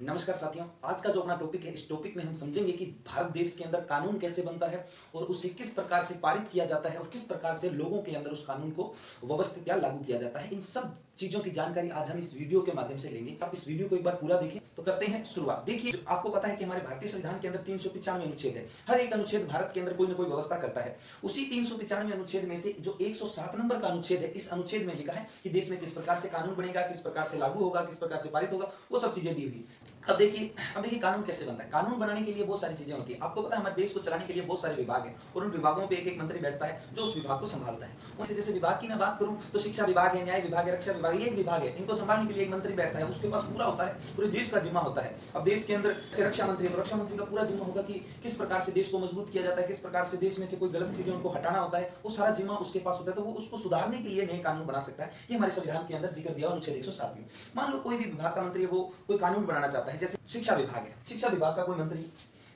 नमस्कार साथियों, आज का जो अपना टॉपिक है, इस टॉपिक में हम समझेंगे कि भारत देश के अंदर कानून कैसे बनता है और उसे किस प्रकार से पारित किया जाता है और किस प्रकार से लोगों के अंदर उस कानून को व्यवस्थित या लागू किया जाता है। इन सब चीजों की जानकारी आज हम इस वीडियो के माध्यम से लेंगे। आप इस वीडियो को एक बार पूरा देखें। तो करते हैं शुरुआत। देखिए, आपको पता है कि हमारे भारतीय संविधान के अंदर 395 अनुच्छेद है। हर एक अनुच्छेद भारत के अंदर कोई ना कोई व्यवस्था करता है। उसी 395 अनुच्छेद में से जो 107 नंबर का अनुच्छेद है, इस अनुच्छेद में लिखा है कि देश में किस प्रकार से कानून बनेगा, किस प्रकार से लागू होगा, किस प्रकार से पारित होगा, वो सब चीजें दी हुई। अब देखिए कानून कैसे बनता है। कानून बनाने के लिए बहुत सारी चीजें होती है। आपको पता है हमारे देश को चलाने के लिए बहुत सारे विभाग हैं और उन विभागों पे एक एक मंत्री बैठता है जो उस विभाग को संभालता है। उनसे जैसे विभाग की मैं बात करूं तो शिक्षा विभाग है, न्याय विभाग है, रक्षा विभाग, ये एक विभाग है। इनको संभालने के लिए एक मंत्री बैठता है, उसके पास पूरा होता है, पूरे देश का जिम्मा होता है। अब देश के अंदर से रक्षा मंत्री है तो रक्षा मंत्री का पूरा जिम्मा होगा कि किस प्रकार से देश को मजबूत किया जाता है, किस प्रकार से देश में से कोई गलत चीजें उनको हटाना होता है, वो सारा जिम्मा उसके पास होता है। तो वो उसको सुधारने के लिए नए कानून बना सकता है। ये हमारे संविधान के अंदर जिक्र दिया अनुच्छेद 107 में। मान लो कोई भी विभाग का मंत्री है, वो कोई कानून बनाना चाहता है। जैसे शिक्षा विभाग है, शिक्षा विभाग का कोई मंत्री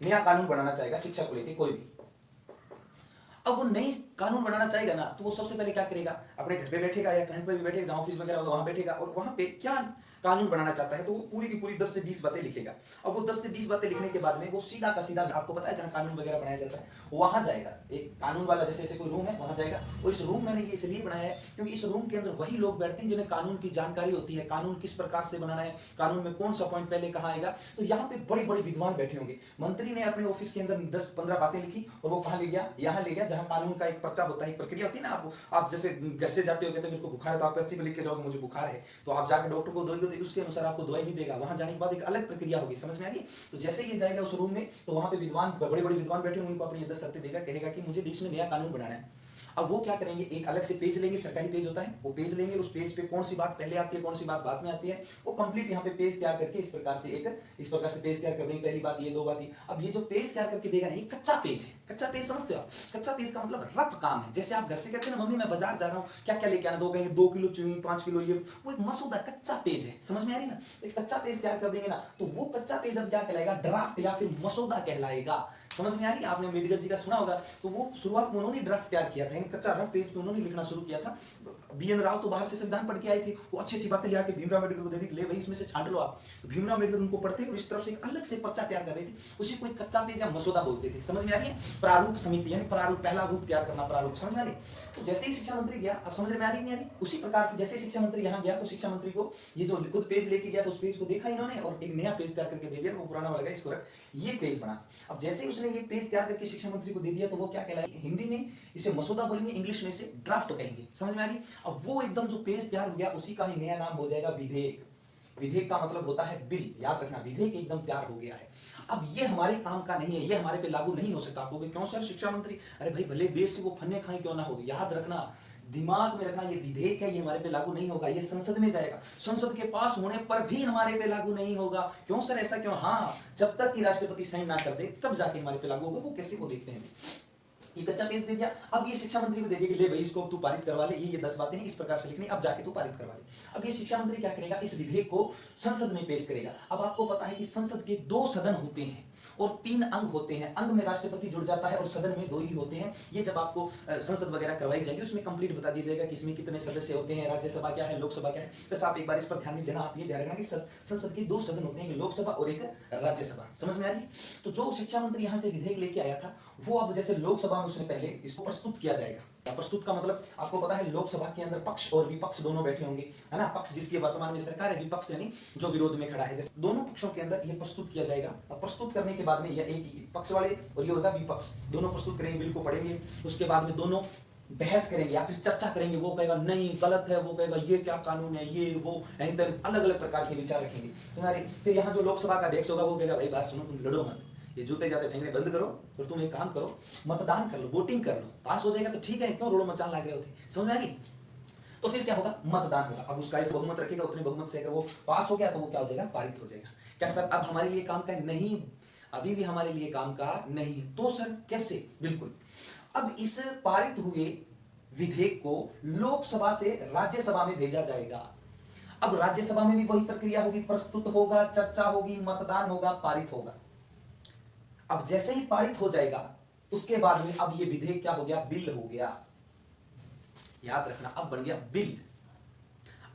नया कानून बनाना चाहेगा शिक्षा को लेकर कोई भी। अब वो नई कानून बनाना चाहेगा ना, तो वो सबसे पहले क्या करेगा, अपने घर पे बैठेगा या कहीं पर भी बैठेगा, जहां ऑफिस वगैरह होगा वहां बैठेगा और वहां पे क्या कानून बनाना चाहता है तो वो पूरी की पूरी 10 से 20 बातें लिखेगा। अब वो 10 से 20 बातें लिखने के बाद में वो सीधा का सीधा, आपको पता है जहां कानून वगैरह बनाया जाता है वहां जाएगा। एक कानून वाला जैसे ऐसे कोई रूम है, वहां जाएगा। और इस रूम मैंने ये इसलिए बनाया है क्योंकि इस रूम के अंदर वही लोग बैठते हैं जिन्हें कानून की जानकारी होती है, कानून किस प्रकार से बनाना है, कानून में कौन सा पॉइंट पहले कहाँ आएगा। तो यहाँ पे बड़े बड़े विद्वान बैठे होंगे। मंत्री ने अपने ऑफिस के अंदर 10-15 बातें लिखी और वो कहाँ ले गया, यहाँ ले गया जहाँ कानून का एक पर्चा होता है, एक प्रक्रिया होती है ना। आप जैसे घर से जाते हो, कहते हो मेरे को बुखार है, तो आप पर्ची पे लिख के जाओगे मुझे बुखार है, तो आप जाकर डॉक्टर को दोगे तो उसके अनुसार आपको दवाई नहीं देगा। वहां जाने के बाद एक अलग प्रक्रिया होगी, समझ में आ रही है। तो जैसे ही जाएगा उस रूम में तो वहां पे विद्वान, बड़े बड़े विद्वान बैठे होंगे, उनको अपनी 10 शर्तें देगा, कहेगा कि मुझे देश में नया कानून बनाना है। अब वो क्या करेंगे, एक अलग से पेज लेंगे, सरकारी पेज होता है, वो पेज लेंगे। उस पेज पे कौन सी बात पहले आती है, कौन सी बात बाद में आती है, वो कंप्लीट यहाँ पे पेज तैयार करके इस प्रकार से पेज तैयार कर देंगे। पहली बात ये, दो बात ये। अब ये जो पेज तैयार करके देगा ना, ये कच्चा पेज है। कच्चा पेज समझते हो आप? कच्चा पेज का मतलब रफ काम है। जैसे आप घर से कहते हैं ना, मम्मी मैं बाजार जा रहा हूँ, क्या क्या लेके आना, दो कहेंगे 2 किलो चीनी, 5 किलो ये, वो एक मसूदा कच्चा पेज है। समझ में आ रही ना? एक कच्चा पेज तैयार कर देंगे ना, तो वो कच्चा पेज अब क्या कहलाएगा, ड्राफ्ट या फिर मसौदा कहलाएगा। समझ में आ रही है? आपने मेडिकल जी का सुना होगा, तो वो शुरुआत में उन्होंने ड्राफ्ट तैयार किया था, यानी कच्चा रफ पेज पे उन्होंने लिखना शुरू किया था। बीएन राव तो बाहर से संविधान पढ़ के आए थे, वो अच्छी अच्छी बातें लेके भीमराव अम्बेडकर को दे दी, ले भाई इसमें से छांट लो आप। तो भीमराव अम्बेडकर उनको पढ़ते और इस तरफ से एक अलग से पर्चा तैयार कर रहे थे, उसी को एक कच्चा पेज या मसौदा बोलते थे। समझ में आ रही है? प्रारूप समिति यानी प्रारूप, पहला रूप तैयार करना, प्रारूप। समझ में आ रही? तो जैसे ही शिक्षा मंत्री गया, अब समझ में आ रही नहीं आ रही? उसी प्रकार से जैसे शिक्षा मंत्री यहाँ गया तो शिक्षा मंत्री को ये जो खुद पेज लेके गया, तो उस पेज को देखा इन्होंने और एक नया पेज तैयार करके दे दिया। वो पुराना वाला गया, इसको रख, ये पेज बना। अब जैसे ही उसने ये पेज तैयार करके शिक्षा मंत्री को दे दिया, तो वो क्या कहलाएगा, हिंदी में इसे मसौदा बोलेंगे, इंग्लिश में इसे ड्राफ्ट कहेंगे। समझ में आ रही? अब वो एकदम जो पेज तैयार हो गया, उसी का ही नया नाम हो जाएगा विधेयक। विधेयक का मतलब होता है बिल, याद रखना। विधेयक एकदम तैयार हो गया है। अब ये हमारे काम का नहीं है, ये हमारे पे लागू नहीं हो सकता। आपको क्यों सर शिक्षा मंत्री? अरे भाई भले देश के वो फन्ने खाए क्यों ना हो, याद रखना, दिमाग में रखना, ये विधेयक है, ये हमारे पे लागू नहीं होगा। ये संसद में जाएगा, संसद के पास होने पर भी हमारे पे लागू नहीं होगा। क्यों सर ऐसा क्यों? हाँ, जब तक कि राष्ट्रपति साइन ना कर दे तब जाके हमारे पे लागू होगा। वो कैसे, वो देखते हैं। ये कच्चा पेज दे दिया, अब ये शिक्षा मंत्री को दे दिया कि ले भाई इसको तू पारित करवा ले, ये 10 बातें हैं इस प्रकार से लिखनी, अब जाके तू पारित करवा ले। अब ये शिक्षा मंत्री क्या करेगा, इस विधेयक को संसद में पेश करेगा। अब आपको पता है कि संसद के 2 सदन होते हैं और 3 अंग होते हैं। अंग में राष्ट्रपति जुड़ जाता है और सदन में 2 ही होते हैं। ये जब आपको संसद वगैरह करवाई जाएगी, उसमें कंप्लीट बता दिया जाएगा कि इसमें कितने सदस्य होते हैं, राज्यसभा क्या है, लोकसभा क्या है। बस आप एक बार इस पर ध्यान नहीं देना, आप ये ध्यान रखना कि संसद के 2 सदन होते हैं, लोकसभा और एक राज्यसभा। समझ में आ रही है? तो जो शिक्षा मंत्री यहाँ से विधेयक लेके आया था, वो अब जैसे लोकसभा में उसने पहले इसको प्रस्तुत किया जाएगा। प्रस्तुत का मतलब आपको पता है, लोकसभा के अंदर पक्ष और विपक्ष दोनों बैठे होंगे, है ना। पक्ष जिसकी वर्तमान में सरकार है, विपक्ष यानी जो विरोध में खड़ा है। जैसे दोनों पक्षों के अंदर ये प्रस्तुत किया जाएगा। अब प्रस्तुत करने के बाद में यह एक पक्ष वाले और ये होगा विपक्ष, दोनों प्रस्तुत करेंगे, बिल को पढ़ेंगे। उसके बाद में दोनों बहस करेंगे या फिर चर्चा करेंगे। वो कहेगा नहीं गलत है, वो कहेगा ये क्या कानून है, ये वो, अलग अलग प्रकार के विचार रखेंगे। तुम्हारे फिर यहाँ जो लोकसभा का अध्यक्ष होगा वो कहेगा भाई बात सुनो, तुम लड़ो मत, ये जूते जाते फेंकने बंद करो और तुम एक काम करो, मतदान कर लो, वोटिंग कर लो, पास हो जाएगा तो ठीक है, क्यों रोड़ो मचान लग रहे होते। समझ में आ रही? तो फिर क्या होगा, मतदान होगा। अब उसका एक बहुमत रखेगा, उतने बहुमत से अगर वो पास हो गया तो वो क्या हो जाएगा, पारित हो जाएगा। क्या सर अब हमारे लिए काम का नहीं? अभी भी हमारे लिए काम का नहीं है। तो सर कैसे? बिल्कुल, अब इस पारित हुए विधेयक को लोकसभा से राज्यसभा में भेजा जाएगा। अब राज्यसभा में भी वही प्रक्रिया होगी, प्रस्तुत होगा, चर्चा होगी, मतदान होगा, पारित होगा। अब जैसे ही पारित हो जाएगा, उसके बाद में अब ये विधेयक क्या हो गया, बिल हो गया। याद रखना, अब बन गया बिल।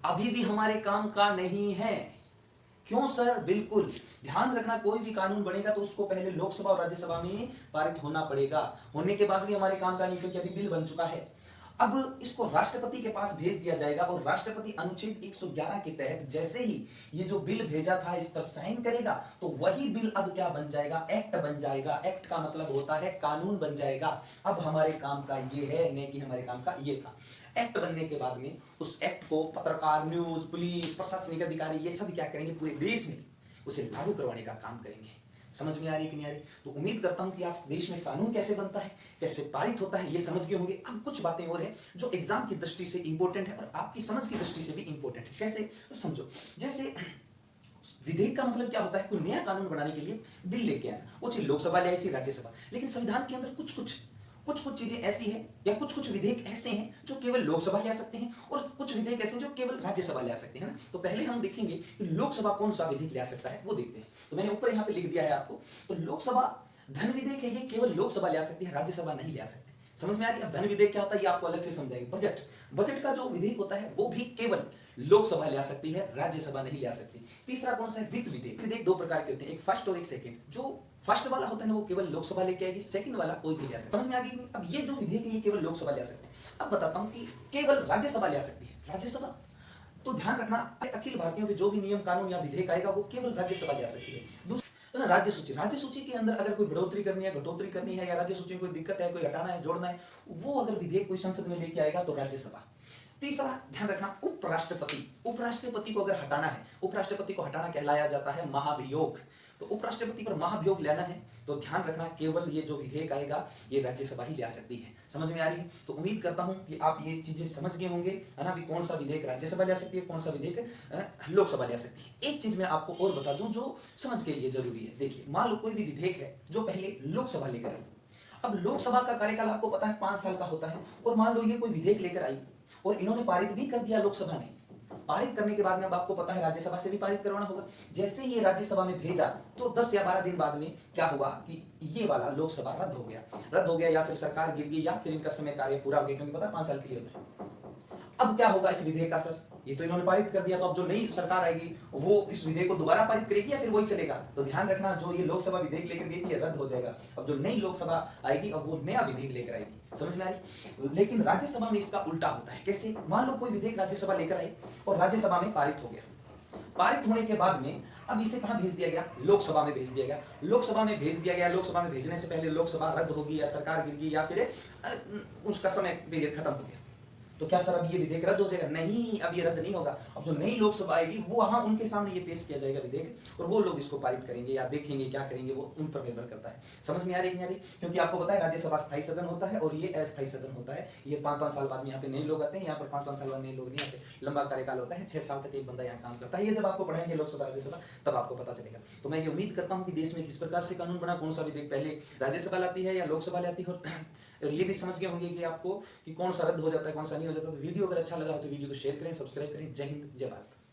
अभी भी हमारे काम का नहीं है, क्यों सर? बिल्कुल ध्यान रखना, कोई भी कानून बनेगा तो उसको पहले लोकसभा और राज्यसभा में पारित होना पड़ेगा। होने के बाद भी हमारे काम का नहीं, क्योंकि अभी बिल बन चुका है। अब इसको राष्ट्रपति के पास भेज दिया जाएगा और राष्ट्रपति अनुच्छेद 111 के तहत जैसे ही ये जो बिल भेजा था इस पर साइन करेगा तो वही बिल अब क्या बन जाएगा? एक्ट बन जाएगा। एक्ट का मतलब होता है कानून बन जाएगा। अब हमारे काम का ये है, नहीं कि हमारे काम का ये था। एक्ट बनने के बाद में उस एक्ट को पत्रकार, न्यूज, पुलिस, प्रशासनिक अधिकारी ये सब क्या करेंगे? पूरे देश में उसे लागू करवाने का काम करेंगे। समझ में आ रही कि नहीं आ रही? तो उम्मीद करता हूं कि आप देश में कानून कैसे बनता है, कैसे पारित होता है, ये समझ गए होंगे। अब कुछ बातें और हैं जो एग्जाम की दृष्टि से इंपॉर्टेंट है और आपकी समझ की दृष्टि से भी इंपॉर्टेंट है। कैसे? तो समझो, जैसे विधेयक का मतलब क्या होता है? कोई नया कानून बनाने के लिए बिल लेके आना, वो चीज लोकसभा ले आई थी, राज्यसभा। लेकिन संविधान के अंदर कुछ चीजें ऐसी हैं या कुछ विधेयक ऐसे हैं जो केवल लोकसभा ले आ सकते हैं और कुछ विधेयक ऐसे हैं जो केवल राज्यसभा ले आ सकते हैं ना। तो पहले हम देखेंगे कि लोकसभा कौन सा विधेयक ले आ सकता है, वो देखते हैं। तो मैंने ऊपर यहाँ पे लिख दिया है आपको। तो लोकसभा धन विधेयक है, ये केवल लोकसभा ले आ सकती है, राज्यसभा नहीं ले आ सकती। समझ में आ रही है? अब धन विधेयक क्या होता है ये आपको अलग से समझाएंगे। बजट का जो विधेयक होता है वो भी केवल लोकसभा ले आ सकती है, राज्यसभा नहीं ले आ सकती। तीसरा कौन सा है? वित्त विधेयक। विधेयक दो प्रकार के होते हैं, एक फर्स्ट और एक सेकंड। जो फर्स्ट वाला होता है ना वो केवल लोकसभा लेके आएगी, सेकंड वाला कोई भी ले आ सकता है। समझ में आ गई? अब ये जो विधेयक है ये केवल लोकसभा ले आ सकते हैं। अब बताता हूं कि केवल राज्यसभा ले आ सकती है। राज्यसभा तो ध्यान रखना, अखिल भारतीयों के जो भी नियम कानून या विधेयक आएगा वो केवल राज्यसभा ले आ सकती है। तो ना राज्य सूची के अंदर अगर कोई बढ़ोतरी करनी है, घटोतरी करनी है, या राज्य सूची में कोई दिक्कत है, कोई हटाना है, जोड़ना है, वो अगर विधेयक कोई संसद में लेके आएगा तो राज्यसभा। तीसरा ध्यान रखना, उपराष्ट्रपति को अगर हटाना है, उपराष्ट्रपति को हटाना कहलाया जाता है महाभियोग। तो उपराष्ट्रपति पर महाभियोग लेना है तो ध्यान रखना केवल ये जो विधेयक आएगा ये राज्यसभा ही ले आ सकती है। समझ में आ रही है? तो उम्मीद करता हूं कि आप ये चीजें समझ गए होंगे, है ना। अभी कौन सा विधेयक राज्यसभा ले आ सकती है, कौन सा विधेयक लोकसभा ले आ सकती है। एक चीज मैं आपको और बता दूं जो समझ के लिए जरूरी है। देखिए, मान लो कोई भी विधेयक है जो पहले लोकसभा लेकर आई। अब लोकसभा का कार्यकाल आपको पता है 5 साल का होता है, और मान लो ये कोई विधेयक लेकर आई और इन्होंने पारित भी कर दिया लोकसभा ने। पारित करने के बाद में अब आपको पता है राज्यसभा से भी पारित करवाना होगा। जैसे ये राज्यसभा में भेजा तो 10 या 12 दिन बाद में क्या हुआ कि ये वाला लोकसभा रद्द हो गया, या फिर सरकार गिर गई, या फिर इनका समय कार्य पूरा हो गया, क्योंकि पता है 5 साल के लिए होता है। अब क्या होगा इस विधेयक का? सर ये तो इन्होंने पारित कर दिया, तो अब जो नई सरकार आएगी वो इस विधेयक को दोबारा पारित करेगी या फिर वही चलेगा? तो ध्यान रखना, जो ये लोकसभा विधेयक लेकर गई थी ये रद्द हो जाएगा। अब जो नई लोकसभा आएगी अब वो नया विधेयक लेकर आएगी। समझ में आ रही? लेकिन राज्यसभा में इसका उल्टा होता है। कैसे? मान लो कोई विधेयक राज्यसभा लेकर आई और राज्यसभा में पारित हो गया। पारित होने के बाद में अब इसे कहां भेज दिया गया? लोकसभा में भेज दिया गया। लोकसभा में भेजने से पहले लोकसभा रद्द होगी या सरकार गिर गई या फिर उसका समय पीरियड खत्म हो गया, तो क्या सर अब ये विधेयक रद्द हो जाएगा? नहीं, अब ये रद्द नहीं होगा। अब जो नई लोकसभा आएगी वो वहां उनके सामने ये पेश किया जाएगा विधेयक, और वो लोग इसको पारित करेंगे या देखेंगे क्या करेंगे, वो उन पर निर्भर करता है। समझ में आ रही है? क्योंकि आपको पता है राज्यसभा स्थायी सदन होता है और ये अस्थायी सदन होता है। ये 5-5 साल बाद में यहाँ पे नए लोग आते हैं, यहाँ पर 5-5 साल बाद नए लोग नहीं आते। लंबा कार्यकाल होता है, 6 साल तक एक बंदा यहाँ काम करता है। ये जब आपको पढ़ाएंगे लोकसभा राज्यसभा तब आपको पता चलेगा। तो मैं ये उम्मीद करता हूँ कि देश में किस प्रकार से कानून बना, कौन सा विधेयक पहले राज्यसभा लाती है या लोकसभा लाती है, और ये भी समझ गए होंगे कि आपको कि कौन सा रद्द हो जाता है, कौन सा नहीं हो जाता। तो वीडियो अगर अच्छा लगा हो तो वीडियो को शेयर करें, सब्सक्राइब करें। जय हिंद, जय भारत।